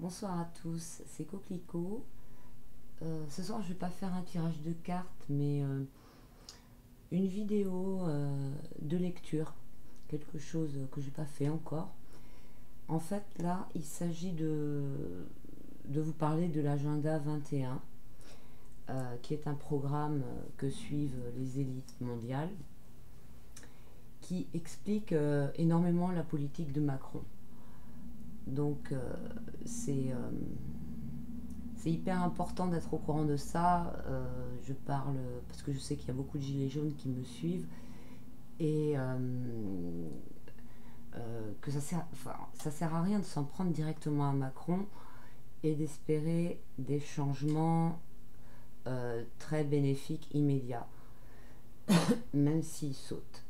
Bonsoir à tous, c'est Coquelicot. Ce soir, je vais pas faire un tirage de cartes, mais une vidéo de lecture, quelque chose que j'ai pas fait encore. En fait, là, il s'agit de vous parler de l'agenda 21, qui est un programme que suivent les élites mondiales, qui explique énormément la politique de Macron. Donc, c'est hyper important d'être au courant de ça. Je parle parce que je sais qu'il y a beaucoup de gilets jaunes qui me suivent et que ça sert à rien de s'en prendre directement à Macron et d'espérer des changements très bénéfiques immédiats, même s'il saute.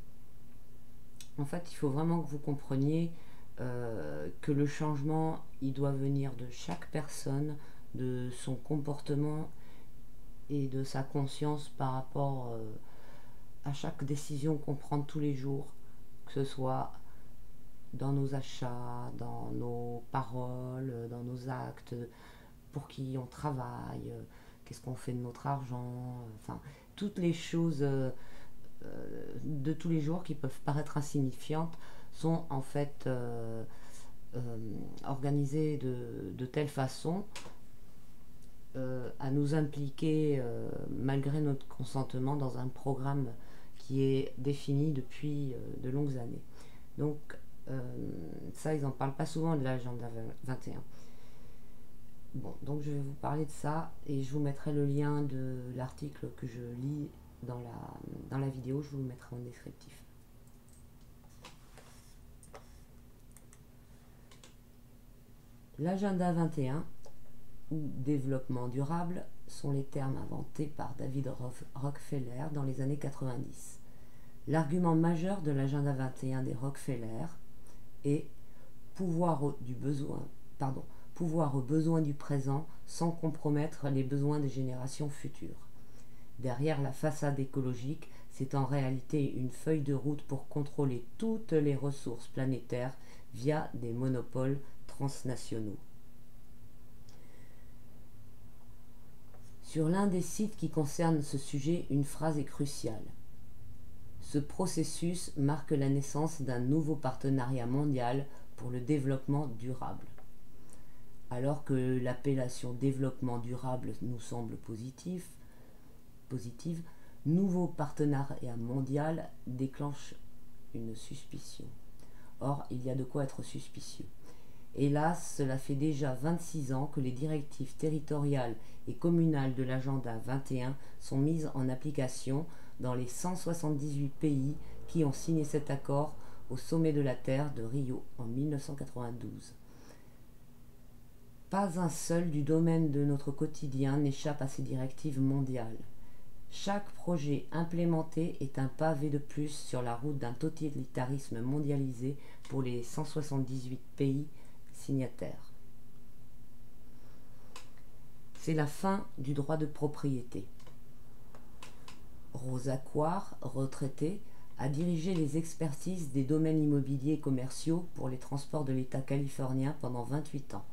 En fait, il faut vraiment que vous compreniez que le changement, il doit venir de chaque personne, de son comportement et de sa conscience par rapport à chaque décision qu'on prend tous les jours, que ce soit dans nos achats, dans nos paroles, dans nos actes, pour qui on travaille, qu'est-ce qu'on fait de notre argent, enfin, toutes les choses de tous les jours qui peuvent paraître insignifiantes sont en fait organisées de telle façon à nous impliquer malgré notre consentement dans un programme qui est défini depuis de longues années. Donc ça, ils n'en parlent pas souvent de l'agenda 21. Bon, donc je vais vous parler de ça et je vous mettrai le lien de l'article que je lis dans la vidéo, je vous le mettrai en descriptif. L'agenda 21 ou développement durable sont les termes inventés par David Rockefeller dans les années 90. L'argument majeur de l'agenda 21 des Rockefeller est pouvoir aux besoins du présent sans compromettre les besoins des générations futures. Derrière la façade écologique, c'est en réalité une feuille de route pour contrôler toutes les ressources planétaires via des monopoles transnationaux. Sur l'un des sites qui concerne ce sujet, une phrase est cruciale. Ce processus marque la naissance d'un nouveau partenariat mondial pour le développement durable. Alors que l'appellation développement durable nous semble positive, nouveau partenariat mondial déclenche une suspicion. Or, il y a de quoi être suspicieux. Hélas, cela fait déjà 26 ans que les directives territoriales et communales de l'agenda 21 sont mises en application dans les 178 pays qui ont signé cet accord au sommet de la Terre de Rio en 1992. Pas un seul du domaine de notre quotidien n'échappe à ces directives mondiales. Chaque projet implémenté est un pavé de plus sur la route d'un totalitarisme mondialisé pour les 178 pays signataires. C'est la fin du droit de propriété. Rosa Quar, retraitée, a dirigé les expertises des domaines immobiliers et commerciaux pour les transports de l'État californien pendant 28 ans.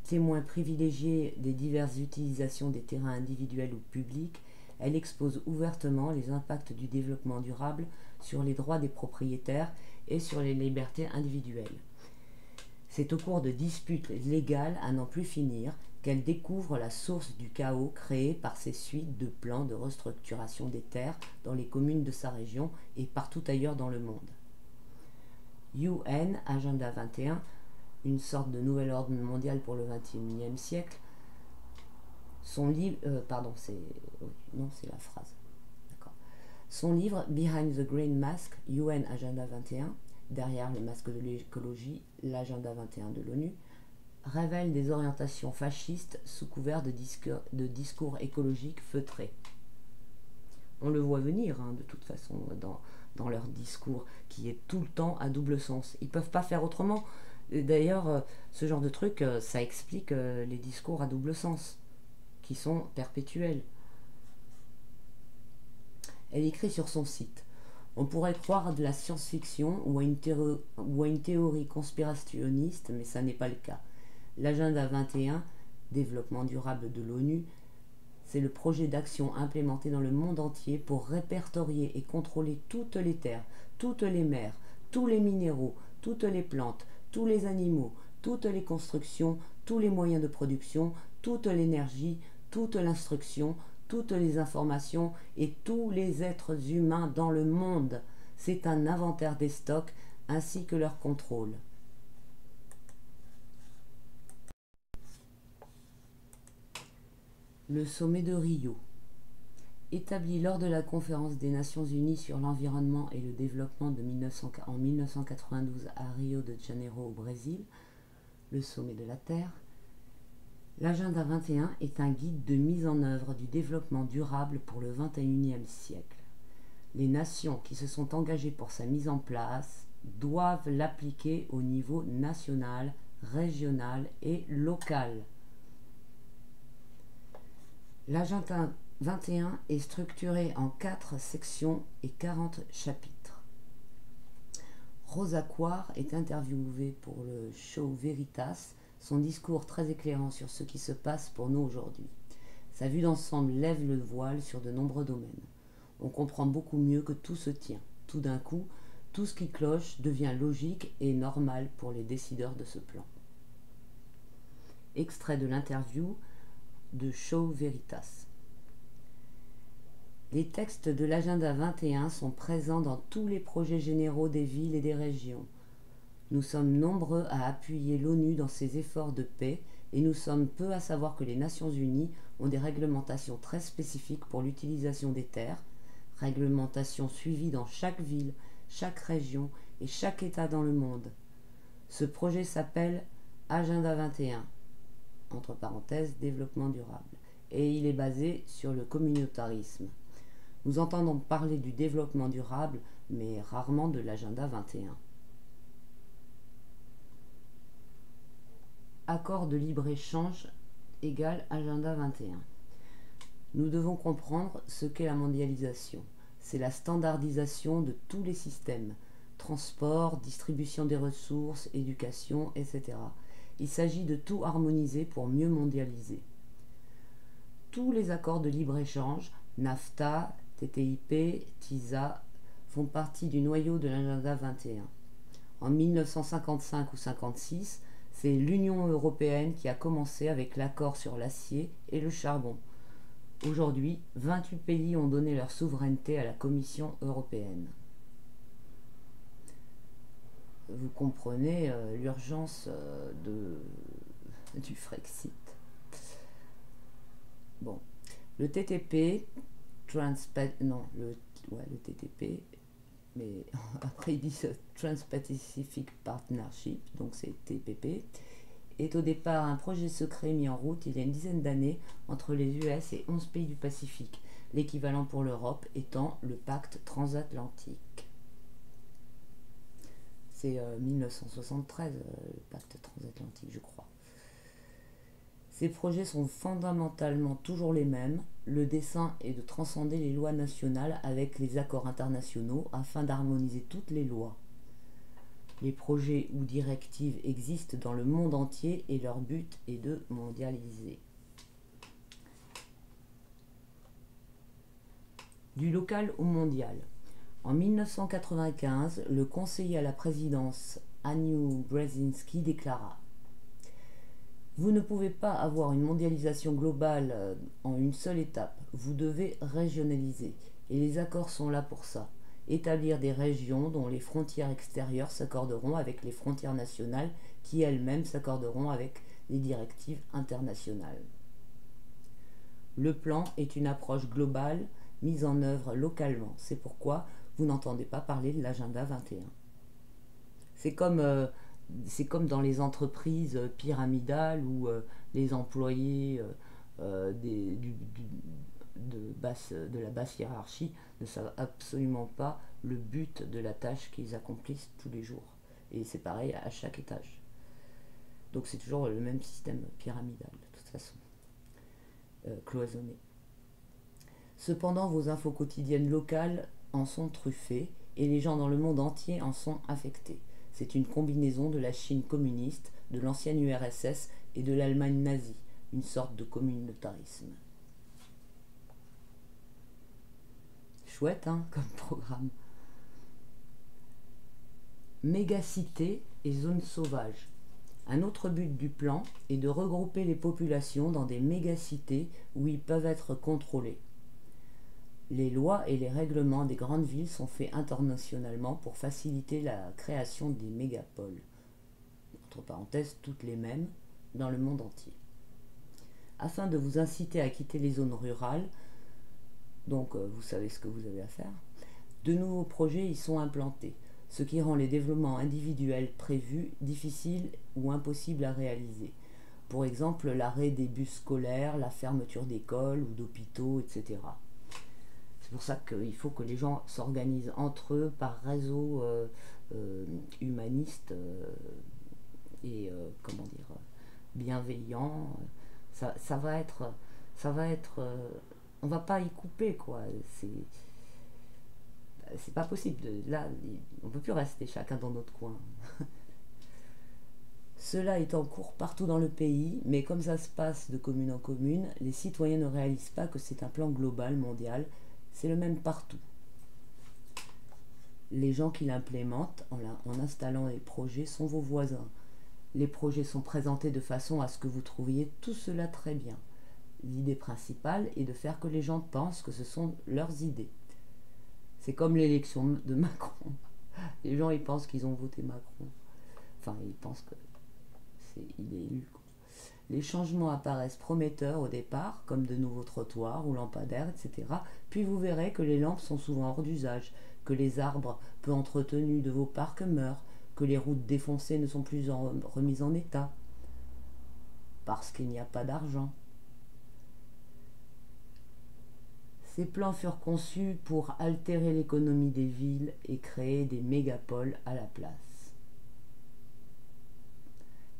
Témoin privilégié des diverses utilisations des terrains individuels ou publics, elle expose ouvertement les impacts du développement durable sur les droits des propriétaires et sur les libertés individuelles. C'est au cours de disputes légales à n'en plus finir qu'elle découvre la source du chaos créé par ces suites de plans de restructuration des terres dans les communes de sa région et partout ailleurs dans le monde. UN, Agenda 21, une sorte de nouvel ordre mondial pour le XXIe siècle. Son livre, Son livre Behind the Green Mask, UN Agenda 21, derrière le masque de l'écologie, l'agenda 21 de l'ONU, révèle des orientations fascistes sous couvert de discours écologiques feutrés. On le voit venir, de toute façon, dans leur discours, qui est tout le temps à double sens. Ils ne peuvent pas faire autrement. D'ailleurs, ce genre de truc, ça explique les discours à double sens, qui sont perpétuels. Elle écrit sur son site: on pourrait croire à de la science-fiction ou à une théorie conspirationniste, mais ça n'est pas le cas. L'agenda 21, développement durable de l'ONU, c'est le projet d'action implémenté dans le monde entier pour répertorier et contrôler toutes les terres, toutes les mers, tous les minéraux, toutes les plantes, tous les animaux, toutes les constructions, tous les moyens de production, toute l'énergie, toute l'instruction, toutes les informations et tous les êtres humains dans le monde. C'est un inventaire des stocks ainsi que leur contrôle. Le sommet de Rio. Établi lors de la conférence des Nations Unies sur l'environnement et le développement en 1992 à Rio de Janeiro au Brésil, le sommet de la Terre, l'Agenda 21 est un guide de mise en œuvre du développement durable pour le XXIe siècle. Les nations qui se sont engagées pour sa mise en place doivent l'appliquer au niveau national, régional et local. L'Agenda 21 est structuré en 4 sections et 40 chapitres. Rosa Quar est interviewée pour le show Veritas, son discours très éclairant sur ce qui se passe pour nous aujourd'hui. Sa vue d'ensemble lève le voile sur de nombreux domaines. On comprend beaucoup mieux que tout se tient. Tout d'un coup, tout ce qui cloche devient logique et normal pour les décideurs de ce plan. Extrait de l'interview de Show Veritas. Les textes de l'Agenda 21 sont présents dans tous les projets généraux des villes et des régions. Nous sommes nombreux à appuyer l'ONU dans ses efforts de paix et nous sommes peu à savoir que les Nations Unies ont des réglementations très spécifiques pour l'utilisation des terres, réglementations suivies dans chaque ville, chaque région et chaque État dans le monde. Ce projet s'appelle Agenda 21, entre parenthèses, développement durable, et il est basé sur le communautarisme. Nous entendons parler du développement durable, mais rarement de l'Agenda 21. Accord de libre-échange égale Agenda 21. Nous devons comprendre ce qu'est la mondialisation. C'est la standardisation de tous les systèmes, transport, distribution des ressources, éducation, etc. Il s'agit de tout harmoniser pour mieux mondialiser. Tous les accords de libre-échange, NAFTA, TTIP, TISA, font partie du noyau de l'Agenda 21. En 1955 ou 1956, c'est l'Union européenne qui a commencé avec l'accord sur l'acier et le charbon. Aujourd'hui, 28 pays ont donné leur souveraineté à la Commission européenne. Vous comprenez l'urgence du Frexit. Bon, le TTP, le TTP, mais après ils disent Trans-Pacific Partnership, donc c'est TPP, est au départ un projet secret mis en route il y a une dizaine d'années entre les US et 11 pays du Pacifique, l'équivalent pour l'Europe étant le pacte transatlantique. C'est 1973, le pacte transatlantique, je crois. Ces projets sont fondamentalement toujours les mêmes. Le dessein est de transcender les lois nationales avec les accords internationaux afin d'harmoniser toutes les lois. Les projets ou directives existent dans le monde entier et leur but est de mondialiser. Du local au mondial. En 1995, le conseiller à la présidence Aniu Brzezinski déclara: vous ne pouvez pas avoir une mondialisation globale en une seule étape, vous devez régionaliser. Et les accords sont là pour ça. Établir des régions dont les frontières extérieures s'accorderont avec les frontières nationales qui elles-mêmes s'accorderont avec les directives internationales. Le plan est une approche globale mise en œuvre localement. C'est pourquoi vous n'entendez pas parler de l'Agenda 21. C'est comme dans les entreprises pyramidales où les employés de la basse hiérarchie ne savent absolument pas le but de la tâche qu'ils accomplissent tous les jours. Et c'est pareil à chaque étage. Donc c'est toujours le même système pyramidal de toute façon, cloisonné. Cependant, vos infos quotidiennes locales en sont truffées et les gens dans le monde entier en sont affectés. C'est une combinaison de la Chine communiste, de l'ancienne URSS et de l'Allemagne nazie, une sorte de communautarisme. Chouette, hein, comme programme. Mégacité et zones sauvages. Un autre but du plan est de regrouper les populations dans des mégacités où ils peuvent être contrôlés. Les lois et les règlements des grandes villes sont faits internationalement pour faciliter la création des mégapoles. Entre parenthèses, toutes les mêmes dans le monde entier. Afin de vous inciter à quitter les zones rurales, donc vous savez ce que vous avez à faire, de nouveaux projets y sont implantés, ce qui rend les développements individuels prévus difficiles ou impossibles à réaliser. Pour exemple, l'arrêt des bus scolaires, la fermeture d'écoles ou d'hôpitaux, etc. C'est pour ça qu'il faut que les gens s'organisent entre eux par réseau humaniste et bienveillant. Ça va être, on va pas y couper quoi. C'est pas possible. Là, on peut plus rester chacun dans notre coin. Cela est en cours partout dans le pays, mais comme ça se passe de commune en commune, les citoyens ne réalisent pas que c'est un plan global, mondial. C'est le même partout. Les gens qui l'implémentent en installant les projets sont vos voisins. Les projets sont présentés de façon à ce que vous trouviez tout cela très bien. L'idée principale est de faire que les gens pensent que ce sont leurs idées. C'est comme l'élection de Macron. Les gens, ils pensent qu'ils ont voté Macron. Enfin, ils pensent qu'il est élu, quoi. Les changements apparaissent prometteurs au départ, comme de nouveaux trottoirs ou lampadaires, etc. Puis vous verrez que les lampes sont souvent hors d'usage, que les arbres peu entretenus de vos parcs meurent, que les routes défoncées ne sont plus remises en état, parce qu'il n'y a pas d'argent. Ces plans furent conçus pour altérer l'économie des villes et créer des mégapoles à la place.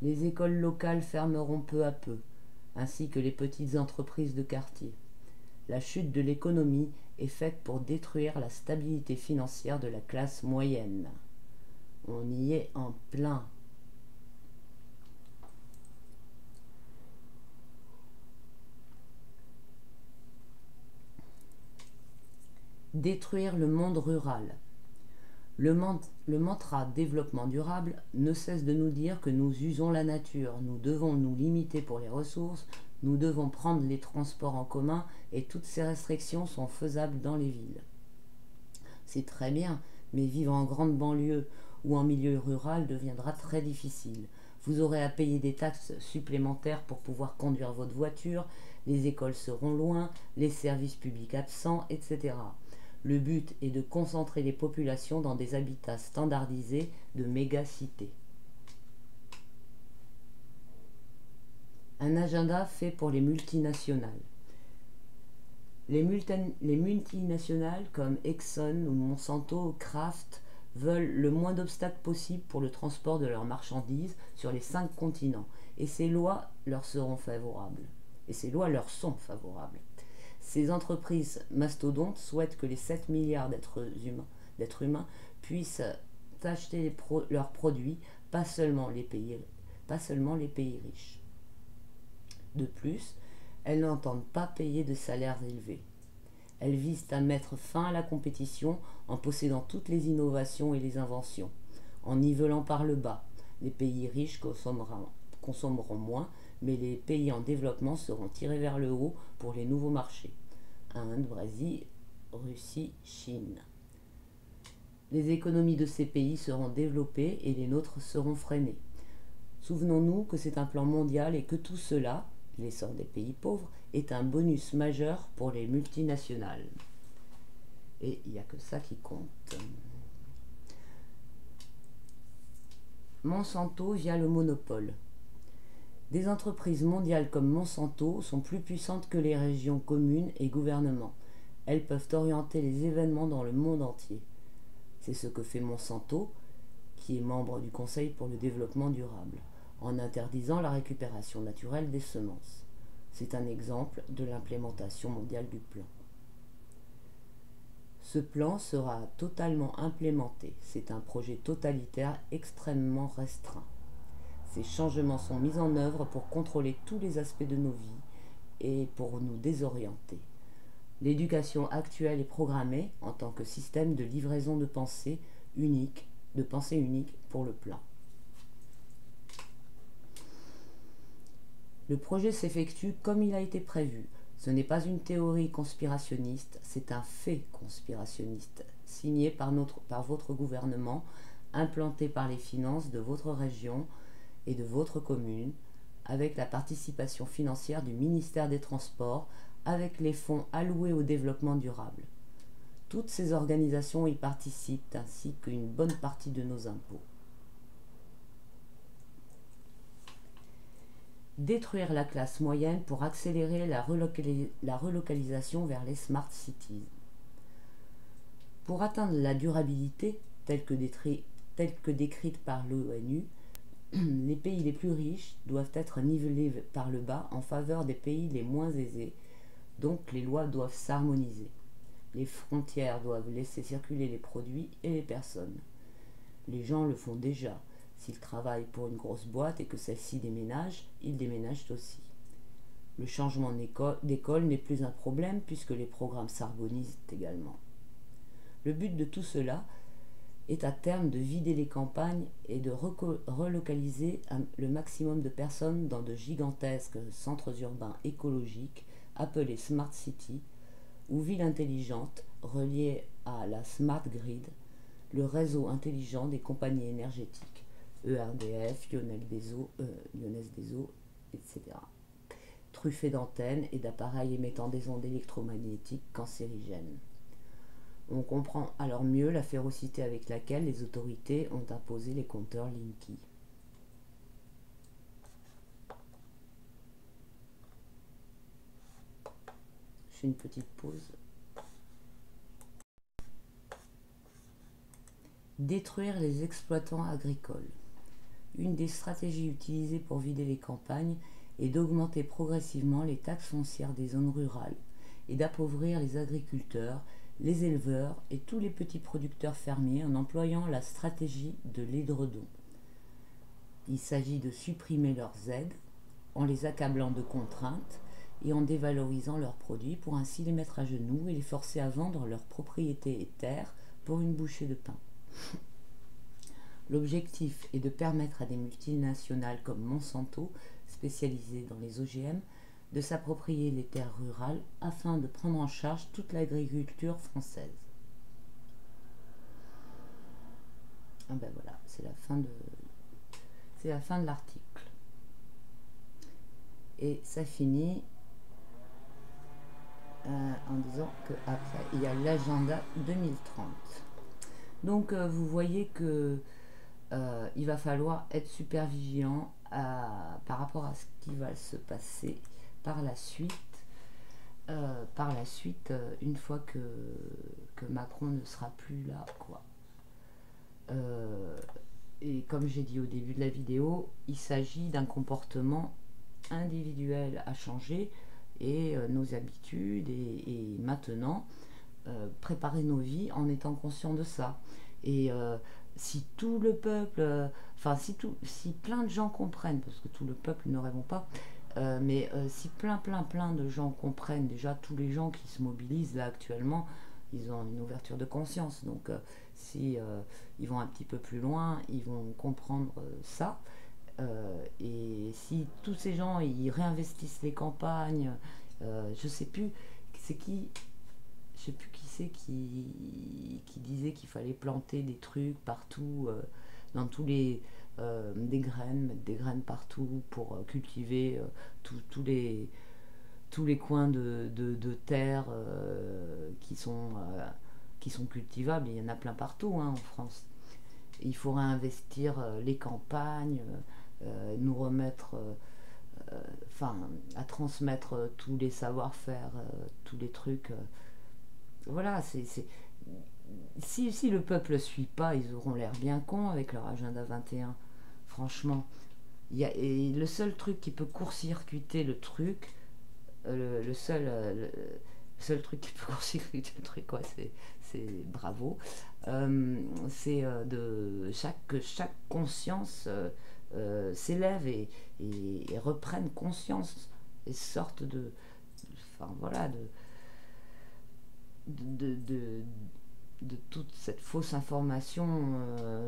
Les écoles locales fermeront peu à peu, ainsi que les petites entreprises de quartier. La chute de l'économie est faite pour détruire la stabilité financière de la classe moyenne. On y est en plein. Détruire le monde rural. Le mantra développement durable ne cesse de nous dire que nous usons la nature, nous devons nous limiter pour les ressources, nous devons prendre les transports en commun et toutes ces restrictions sont faisables dans les villes. C'est très bien, mais vivre en grande banlieue ou en milieu rural deviendra très difficile. Vous aurez à payer des taxes supplémentaires pour pouvoir conduire votre voiture, les écoles seront loin, les services publics absents, etc. Le but est de concentrer les populations dans des habitats standardisés de méga-cités. Un agenda fait pour les multinationales. Les multinationales comme Exxon ou Monsanto, Kraft veulent le moins d'obstacles possible pour le transport de leurs marchandises sur les 5 continents. Et ces lois leur seront favorables. Ces entreprises mastodontes souhaitent que les 7 milliards d'êtres humains puissent acheter leurs produits, pas seulement les pays riches. De plus, elles n'entendent pas payer de salaires élevés. Elles visent à mettre fin à la compétition en possédant toutes les innovations et les inventions, en nivelant par le bas. Les pays riches consommeront moins, mais les pays en développement seront tirés vers le haut pour les nouveaux marchés. Inde, Brésil, Russie, Chine. Les économies de ces pays seront développées et les nôtres seront freinées. Souvenons-nous que c'est un plan mondial et que tout cela, l'essor des pays pauvres, est un bonus majeur pour les multinationales. Et il n'y a que ça qui compte. Monsanto via le monopole. Des entreprises mondiales comme Monsanto sont plus puissantes que les régions, communes et gouvernements. Elles peuvent orienter les événements dans le monde entier. C'est ce que fait Monsanto, qui est membre du Conseil pour le développement durable, en interdisant la récupération naturelle des semences. C'est un exemple de l'implémentation mondiale du plan. Ce plan sera totalement implémenté. C'est un projet totalitaire extrêmement restreint. Ces changements sont mis en œuvre pour contrôler tous les aspects de nos vies et pour nous désorienter. L'éducation actuelle est programmée en tant que système de livraison de pensée unique pour le plan. Le projet s'effectue comme il a été prévu. Ce n'est pas une théorie conspirationniste, c'est un fait conspirationniste, signé par votre gouvernement, implanté par les finances de votre région et de votre commune, avec la participation financière du ministère des Transports, avec les fonds alloués au développement durable. Toutes ces organisations y participent, ainsi qu'une bonne partie de nos impôts. Détruire la classe moyenne pour accélérer la relocalisation vers les smart cities. Pour atteindre la durabilité, telle que décrite par l'ONU, les pays les plus riches doivent être nivelés par le bas en faveur des pays les moins aisés, donc les lois doivent s'harmoniser. Les frontières doivent laisser circuler les produits et les personnes. Les gens le font déjà. S'ils travaillent pour une grosse boîte et que celle-ci déménage, ils déménagent aussi. Le changement d'école n'est plus un problème puisque les programmes s'harmonisent également. Le but de tout cela est à terme de vider les campagnes et de relocaliser le maximum de personnes dans de gigantesques centres urbains écologiques appelés Smart City ou villes intelligentes reliées à la Smart Grid, le réseau intelligent des compagnies énergétiques, ERDF, Lyonnaise des Eaux, etc., truffés d'antennes et d'appareils émettant des ondes électromagnétiques cancérigènes. On comprend alors mieux la férocité avec laquelle les autorités ont imposé les compteurs Linky. Je fais une petite pause. Détruire les exploitants agricoles. Une des stratégies utilisées pour vider les campagnes est d'augmenter progressivement les taxes foncières des zones rurales et d'appauvrir les agriculteurs, les éleveurs et tous les petits producteurs fermiers en employant la stratégie de l'édredon. Il s'agit de supprimer leurs aides en les accablant de contraintes et en dévalorisant leurs produits pour ainsi les mettre à genoux et les forcer à vendre leurs propriétés et terres pour une bouchée de pain. L'objectif est de permettre à des multinationales comme Monsanto, spécialisées dans les OGM, de s'approprier les terres rurales afin de prendre en charge toute l'agriculture française. Ah ben voilà, c'est la fin de l'article. Et ça finit en disant qu'après, il y a l'agenda 2030. Donc vous voyez que il va falloir être super vigilant par rapport à ce qui va se passer par la suite, une fois que Macron ne sera plus là, quoi. Et comme j'ai dit au début de la vidéo, il s'agit d'un comportement individuel à changer et nos habitudes et maintenant préparer nos vies en étant conscient de ça. Et si tout le peuple, si plein de gens comprennent, parce que tout le peuple ne répond pas, mais si plein de gens comprennent, déjà tous les gens qui se mobilisent là actuellement, ils ont une ouverture de conscience, donc si ils vont un petit peu plus loin, ils vont comprendre ça, et si tous ces gens ils réinvestissent les campagnes, je sais plus qui c'est qui disait qu'il fallait planter des trucs partout, dans tous les mettre des graines partout pour cultiver tous les coins de terre qui sont cultivables. Il y en a plein partout en France. Il faut réinvestir les campagnes, nous remettre, à transmettre tous les savoir-faire, tous les trucs. Voilà, si le peuple ne suit pas, ils auront l'air bien cons avec leur agenda 21. Franchement, et le seul truc qui peut court-circuiter le truc, Le seul truc qui peut constituer le truc, quoi, c'est bravo. C'est que chaque conscience s'élève et reprenne conscience et sorte enfin voilà, de, de, de toute cette fausse information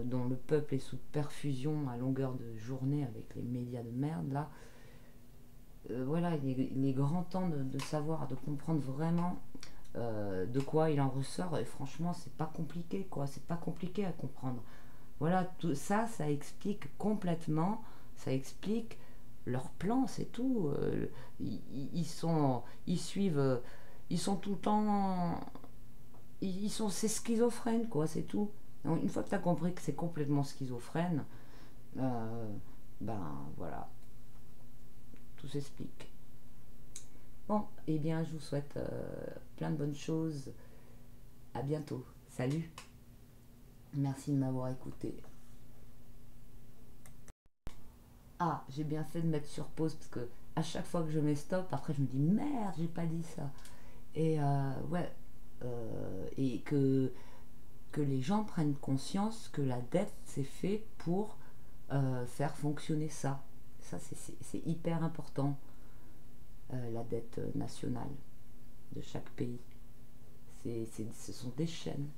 dont le peuple est sous perfusion à longueur de journée avec les médias de merde là. Voilà, il est grand temps de savoir, de comprendre vraiment de quoi il en ressort. Et franchement, c'est pas compliqué, quoi. C'est pas compliqué à comprendre. Voilà, tout ça, ça explique complètement. Ça explique leur plan, c'est tout. Ils suivent, ils sont tout le temps, c'est schizophrène, quoi. C'est tout. Donc, une fois que tu as compris que c'est complètement schizophrène, euh, ben voilà, tout s'explique. Bon, eh bien, je vous souhaite plein de bonnes choses. À bientôt. Salut. Merci de m'avoir écouté. Ah, j'ai bien fait de mettre sur pause parce que à chaque fois que je mets stop, après je me dis merde, j'ai pas dit ça. Et ouais, et que les gens prennent conscience que la dette c'est fait pour faire fonctionner ça. Ça, c'est hyper important, la dette nationale de chaque pays. Ce sont des chaînes.